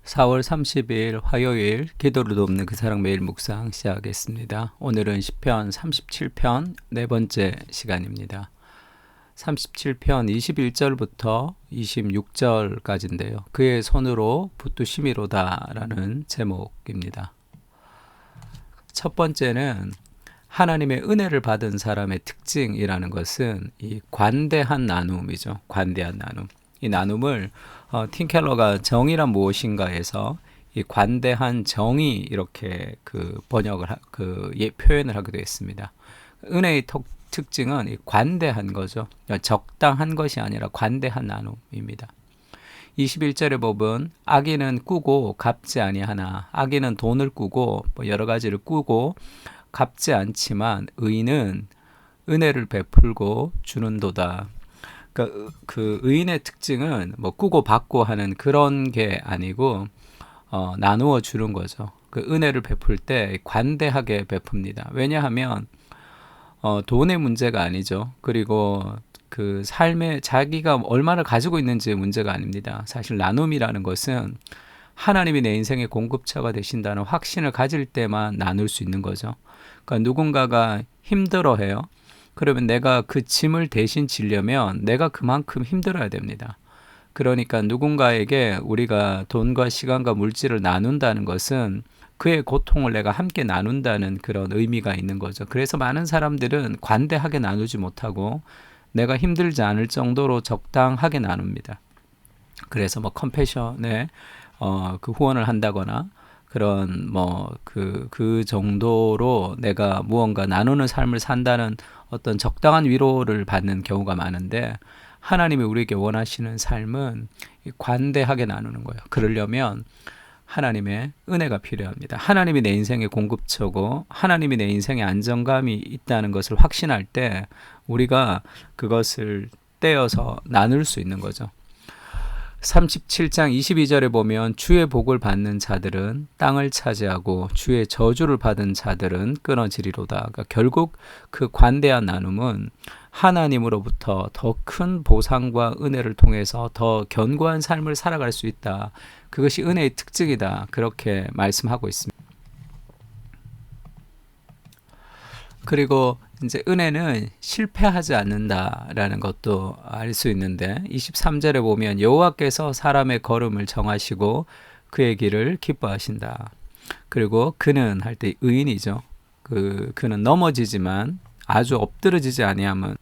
4월 30일 화요일 기도를 돕는 그 사랑 매일 묵상 시작하겠습니다. 오늘은 시편 37편 네 번째 시간입니다. 37편 21절부터 26절까지인데요. 그의 손으로 붙드심이로다 라는 제목입니다. 첫 번째는 하나님의 은혜를 받은 사람의 특징이라는 것은 이 관대한 나눔이죠. 관대한 나눔. 이 나눔을 팀 켈러가 정의란 무엇인가에서 이 관대한 정의 이렇게 표현을 하기도 했습니다. 은혜의 특징은 이 관대한 거죠. 적당한 것이 아니라 관대한 나눔입니다. 21절의 법은 악인은 꾸고 갚지 아니하나, 악인은 돈을 꾸고 여러 가지를 꾸고 갚지 않지만 의인은 은혜를 베풀고 주는도다. 그러니까 그 의인의 특징은 뭐 꾸고 받고 하는 그런 게 아니고 나누어 주는 거죠. 그 은혜를 베풀 때 관대하게 베풉니다. 왜냐하면 돈의 문제가 아니죠. 그리고 그 삶에 자기가 얼마나 가지고 있는지의 문제가 아닙니다. 사실 나눔이라는 것은 하나님이 내 인생의 공급처가 되신다는 확신을 가질 때만 나눌 수 있는 거죠. 그러니까 누군가가 힘들어해요. 그러면 내가 그 짐을 대신 지려면 내가 그만큼 힘들어야 됩니다. 그러니까 누군가에게 우리가 돈과 시간과 물질을 나눈다는 것은 그의 고통을 내가 함께 나눈다는 그런 의미가 있는 거죠. 그래서 많은 사람들은 관대하게 나누지 못하고 내가 힘들지 않을 정도로 적당하게 나눕니다. 그래서 뭐 컴패션에 그 후원을 한다거나 그런 그 정도로 내가 무언가 나누는 삶을 산다는 어떤 적당한 위로를 받는 경우가 많은데, 하나님이 우리에게 원하시는 삶은 관대하게 나누는 거예요. 그러려면 하나님의 은혜가 필요합니다. 하나님이 내 인생의 공급처고 하나님이 내 인생의 안정감이 있다는 것을 확신할 때 우리가 그것을 떼어서 나눌 수 있는 거죠. 37장 22절에 보면 주의 복을 받는 자들은 땅을 차지하고 주의 저주를 받은 자들은 끊어지리로다. 그러니까 결국 그 관대한 나눔은 하나님으로부터 더 큰 보상과 은혜를 통해서 더 견고한 삶을 살아갈 수 있다. 그것이 은혜의 특징이다. 그렇게 말씀하고 있습니다. 그리고 이제 은혜는 실패하지 않는다라는 것도 알 수 있는데, 23절에 보면 여호와께서 사람의 걸음을 정하시고 그의 길을 기뻐하신다. 그리고 그는 할 때 의인이죠. 그는 넘어지지만 아주 엎드러지지 아니함은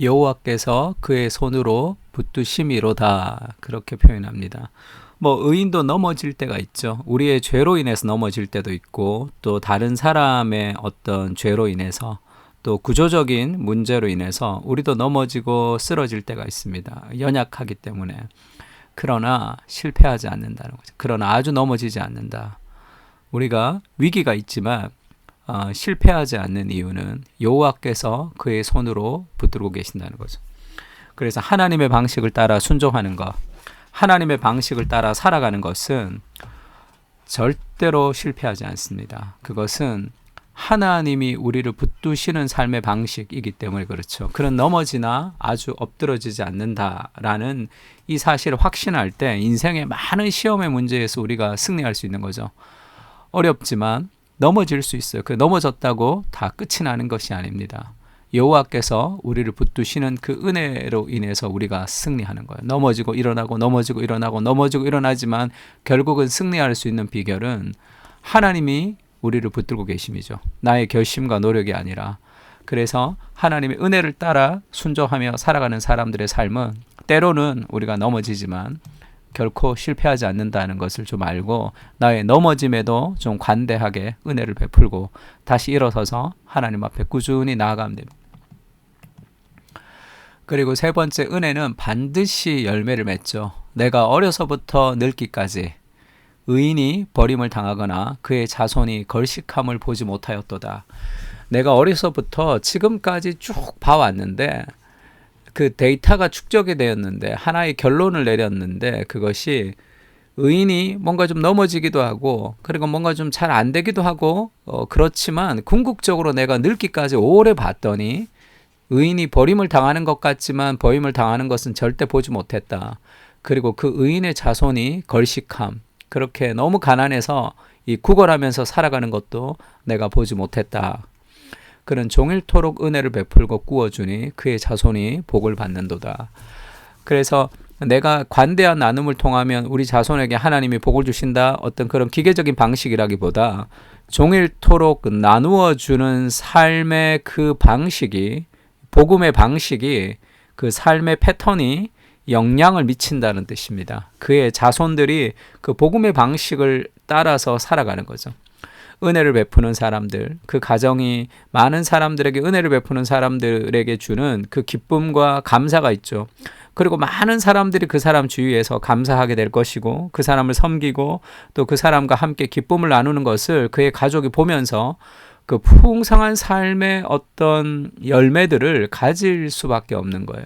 여호와께서 그의 손으로 붙드심이로다. 그렇게 표현합니다. 의인도 넘어질 때가 있죠. 우리의 죄로 인해서 넘어질 때도 있고, 또 다른 사람의 어떤 죄로 인해서, 또 구조적인 문제로 인해서 우리도 넘어지고 쓰러질 때가 있습니다. 연약하기 때문에. 그러나 실패하지 않는다는 거죠. 그러나 아주 넘어지지 않는다. 우리가 위기가 있지만 실패하지 않는 이유는 여호와께서 그의 손으로 붙들고 계신다는 거죠. 그래서 하나님의 방식을 따라 순종하는 것, 하나님의 방식을 따라 살아가는 것은 절대로 실패하지 않습니다. 그것은 하나님이 우리를 붙드시는 삶의 방식이기 때문에 그렇죠. 그는 넘어지나 아주 엎드러지지 않는다라는 이 사실을 확신할 때 인생의 많은 시험의 문제에서 우리가 승리할 수 있는 거죠. 어렵지만 넘어질 수 있어요. 그 넘어졌다고 다 끝이 나는 것이 아닙니다. 여호와께서 우리를 붙드시는 그 은혜로 인해서 우리가 승리하는 거예요. 넘어지고 일어나고 넘어지고 일어나고 넘어지고 일어나지만 결국은 승리할 수 있는 비결은 하나님이 우리를 붙들고 계심이죠. 나의 결심과 노력이 아니라. 그래서 하나님의 은혜를 따라 순종하며 살아가는 사람들의 삶은 때로는 우리가 넘어지지만 결코 실패하지 않는다는 것을 좀 알고, 나의 넘어짐에도 좀 관대하게 은혜를 베풀고 다시 일어서서 하나님 앞에 꾸준히 나아가면 됩니다. 그리고 세 번째, 은혜는 반드시 열매를 맺죠. 내가 어려서부터 늙기까지 의인이 버림을 당하거나 그의 자손이 걸식함을 보지 못하였도다. 내가 어려서부터 지금까지 쭉 봐왔는데, 그 데이터가 축적이 되었는데, 하나의 결론을 내렸는데, 그것이 의인이 뭔가 좀 넘어지기도 하고, 그리고 뭔가 좀 잘 안 되기도 하고, 그렇지만 궁극적으로 내가 늙기까지 오래 봤더니 의인이 버림을 당하는 것 같지만 버림을 당하는 것은 절대 보지 못했다. 그리고 그 의인의 자손이 걸식함, 그렇게 너무 가난해서 이 구걸하면서 살아가는 것도 내가 보지 못했다. 그는 종일토록 은혜를 베풀고 꾸어주니 그의 자손이 복을 받는도다. 그래서 내가 관대한 나눔을 통하면 우리 자손에게 하나님이 복을 주신다, 어떤 그런 기계적인 방식이라기보다 종일토록 나누어 주는 삶의 그 방식이, 복음의 방식이, 그 삶의 패턴이 영향을 미친다는 뜻입니다. 그의 자손들이 그 복음의 방식을 따라서 살아가는 거죠. 은혜를 베푸는 사람들, 그 가정이 많은 사람들에게 은혜를 베푸는 사람들에게 주는 그 기쁨과 감사가 있죠. 그리고 많은 사람들이 그 사람 주위에서 감사하게 될 것이고, 그 사람을 섬기고 또 그 사람과 함께 기쁨을 나누는 것을 그의 가족이 보면서 그 풍성한 삶의 어떤 열매들을 가질 수밖에 없는 거예요.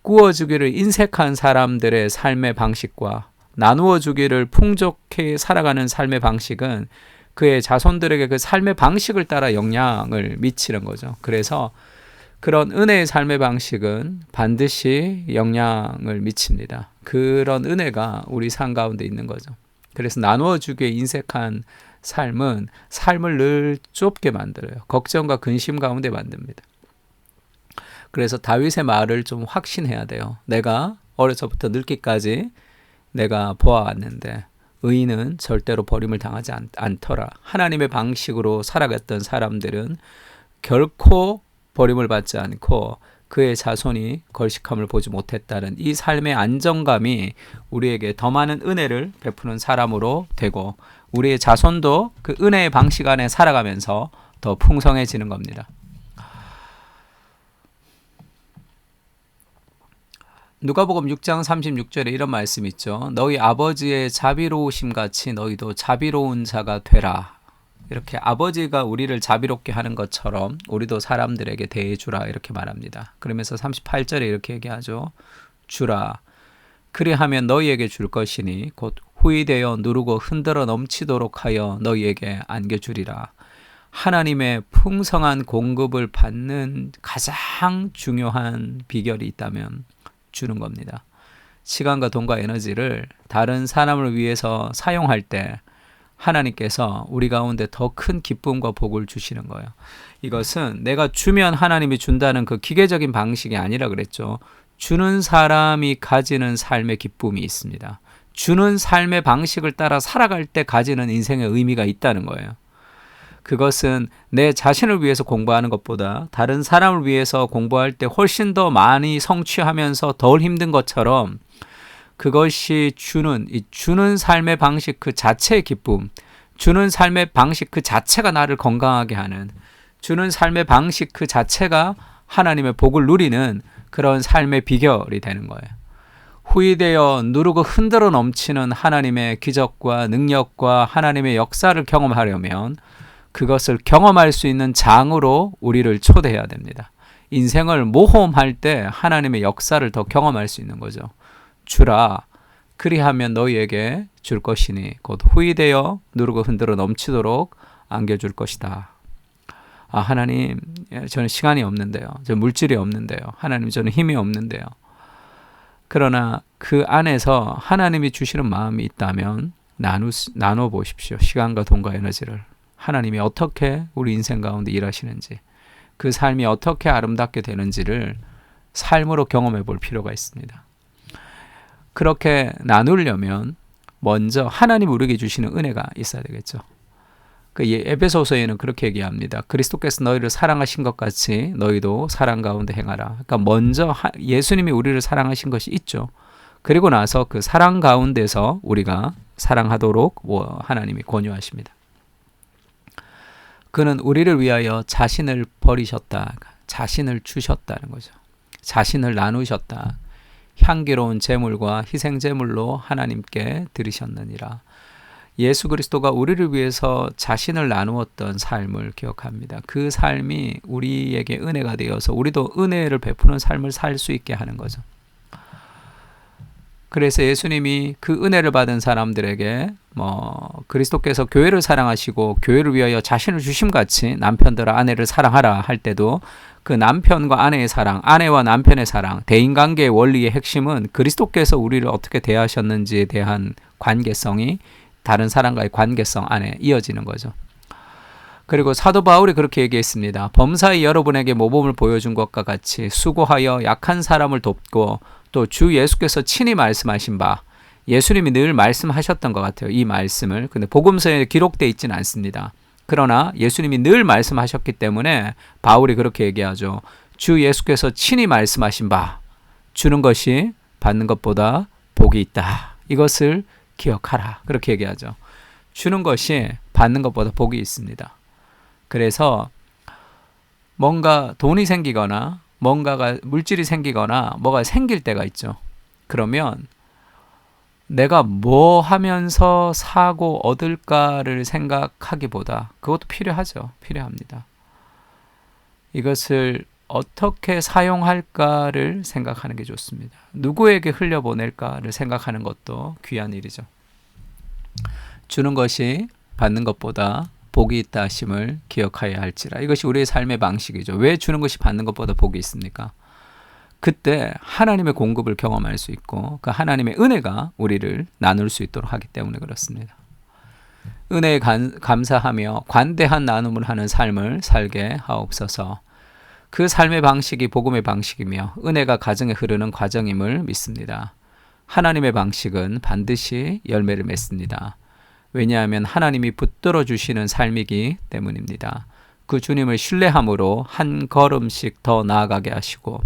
구워주기를 인색한 사람들의 삶의 방식과 나누어 주기를 풍족히 살아가는 삶의 방식은 그의 자손들에게 그 삶의 방식을 따라 영향을 미치는 거죠. 그래서 그런 은혜의 삶의 방식은 반드시 영향을 미칩니다. 그런 은혜가 우리 삶 가운데 있는 거죠. 그래서 나누어 주기에 인색한 삶은 삶을 늘 좁게 만들어요. 걱정과 근심 가운데 만듭니다. 그래서 다윗의 말을 좀 확신해야 돼요. 내가 어려서부터 늙기까지 내가 보아왔는데 의인은 절대로 버림을 당하지 않더라. 하나님의 방식으로 살아갔던 사람들은 결코 버림을 받지 않고 그의 자손이 걸식함을 보지 못했다는 이 삶의 안정감이 우리에게 더 많은 은혜를 베푸는 사람으로 되고, 우리의 자손도 그 은혜의 방식 안에 살아가면서 더 풍성해지는 겁니다. 누가복음 6장 36절에 이런 말씀이 있죠. 너희 아버지의 자비로우심 같이 너희도 자비로운 자가 되라. 이렇게 아버지가 우리를 자비롭게 하는 것처럼 우리도 사람들에게 대해주라, 이렇게 말합니다. 그러면서 38절에 이렇게 얘기하죠. 주라. 그리하면 너희에게 줄 것이니 곧 후이되어 누르고 흔들어 넘치도록 하여 너희에게 안겨주리라. 하나님의 풍성한 공급을 받는 가장 중요한 비결이 있다면 주는 겁니다. 시간과 돈과 에너지를 다른 사람을 위해서 사용할 때 하나님께서 우리 가운데 더 큰 기쁨과 복을 주시는 거예요. 이것은 내가 주면 하나님이 준다는 그 기계적인 방식이 아니라 그랬죠. 주는 사람이 가지는 삶의 기쁨이 있습니다. 주는 삶의 방식을 따라 살아갈 때 가지는 인생의 의미가 있다는 거예요. 그것은 내 자신을 위해서 공부하는 것보다 다른 사람을 위해서 공부할 때 훨씬 더 많이 성취하면서 덜 힘든 것처럼, 그것이 주는 삶의 방식 그 자체의 기쁨, 주는 삶의 방식 그 자체가 나를 건강하게 하는, 주는 삶의 방식 그 자체가 하나님의 복을 누리는 그런 삶의 비결이 되는 거예요. 후이되어 누르고 흔들어 넘치는 하나님의 기적과 능력과 하나님의 역사를 경험하려면 그것을 경험할 수 있는 장으로 우리를 초대해야 됩니다. 인생을 모험할 때 하나님의 역사를 더 경험할 수 있는 거죠. 주라. 그리하면 너희에게 줄 것이니 곧 후이되어 누르고 흔들어 넘치도록 안겨줄 것이다. 아, 하나님, 저는 시간이 없는데요. 저는 물질이 없는데요. 하나님, 저는 힘이 없는데요. 그러나 그 안에서 하나님이 주시는 마음이 있다면 나눠 보십시오. 시간과 돈과 에너지를. 하나님이 어떻게 우리 인생 가운데 일하시는지, 그 삶이 어떻게 아름답게 되는지를 삶으로 경험해 볼 필요가 있습니다. 그렇게 나누려면 먼저 하나님 우리에게 주시는 은혜가 있어야 되겠죠. 그 에베소서에는 그렇게 얘기합니다. 그리스도께서 너희를 사랑하신 것 같이 너희도 사랑 가운데 행하라. 그러니까 먼저 예수님이 우리를 사랑하신 것이 있죠. 그리고 나서 그 사랑 가운데서 우리가 사랑하도록 하나님이 권유하십니다. 그는 우리를 위하여 자신을 버리셨다. 자신을 주셨다는 거죠. 자신을 나누셨다. 향기로운 제물과 희생 제물로 하나님께 드리셨느니라. 예수 그리스도가 우리를 위해서 자신을 나누었던 삶을 기억합니다. 그 삶이 우리에게 은혜가 되어서 우리도 은혜를 베푸는 삶을 살 수 있게 하는 거죠. 그래서 예수님이 그 은혜를 받은 사람들에게 그리스도께서 교회를 사랑하시고 교회를 위하여 자신을 주심같이 남편들아 아내를 사랑하라 할 때도 그 남편과 아내의 사랑, 아내와 남편의 사랑, 대인관계의 원리의 핵심은 그리스도께서 우리를 어떻게 대하셨는지에 대한 관계성이 다른 사람과의 관계성 안에 이어지는 거죠. 그리고 사도 바울이 그렇게 얘기했습니다. 범사에 여러분에게 모범을 보여준 것과 같이 수고하여 약한 사람을 돕고 또 주 예수께서 친히 말씀하신 바, 예수님이 늘 말씀하셨던 것 같아요. 이 말씀을. 근데 복음서에 기록되어 있지는 않습니다. 그러나 예수님이 늘 말씀하셨기 때문에 바울이 그렇게 얘기하죠. 주 예수께서 친히 말씀하신 바, 주는 것이 받는 것보다 복이 있다. 이것을 기억하라. 그렇게 얘기하죠. 주는 것이 받는 것보다 복이 있습니다. 그래서 뭔가 돈이 생기거나 뭔가가 물질이 생기거나 뭐가 생길 때가 있죠. 그러면 내가 뭐 하면서 사고 얻을까를 생각하기보다 그것도 필요하죠. 필요합니다. 이것을 어떻게 사용할까를 생각하는 게 좋습니다. 누구에게 흘려보낼까를 생각하는 것도 귀한 일이죠. 주는 것이 받는 것보다 복이 있다 하심을 기억하여야 할지라. 이것이 우리의 삶의 방식이죠. 왜 주는 것이 받는 것보다 복이 있습니까? 그때 하나님의 공급을 경험할 수 있고 그 하나님의 은혜가 우리를 나눌 수 있도록 하기 때문에 그렇습니다. 은혜에 감사하며 관대한 나눔을 하는 삶을 살게 하옵소서. 그 삶의 방식이 복음의 방식이며 은혜가 가정에 흐르는 과정임을 믿습니다. 하나님의 방식은 반드시 열매를 맺습니다. 왜냐하면 하나님이 붙들어 주시는 삶이기 때문입니다. 그 주님을 신뢰함으로 한 걸음씩 더 나아가게 하시고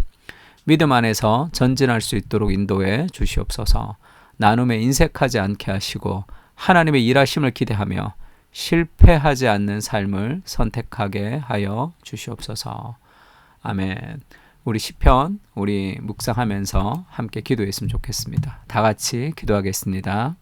믿음 안에서 전진할 수 있도록 인도해 주시옵소서. 나눔에 인색하지 않게 하시고 하나님의 일하심을 기대하며 실패하지 않는 삶을 선택하게 하여 주시옵소서. 아멘. 우리 시편 우리 묵상하면서 함께 기도했으면 좋겠습니다. 다 같이 기도하겠습니다.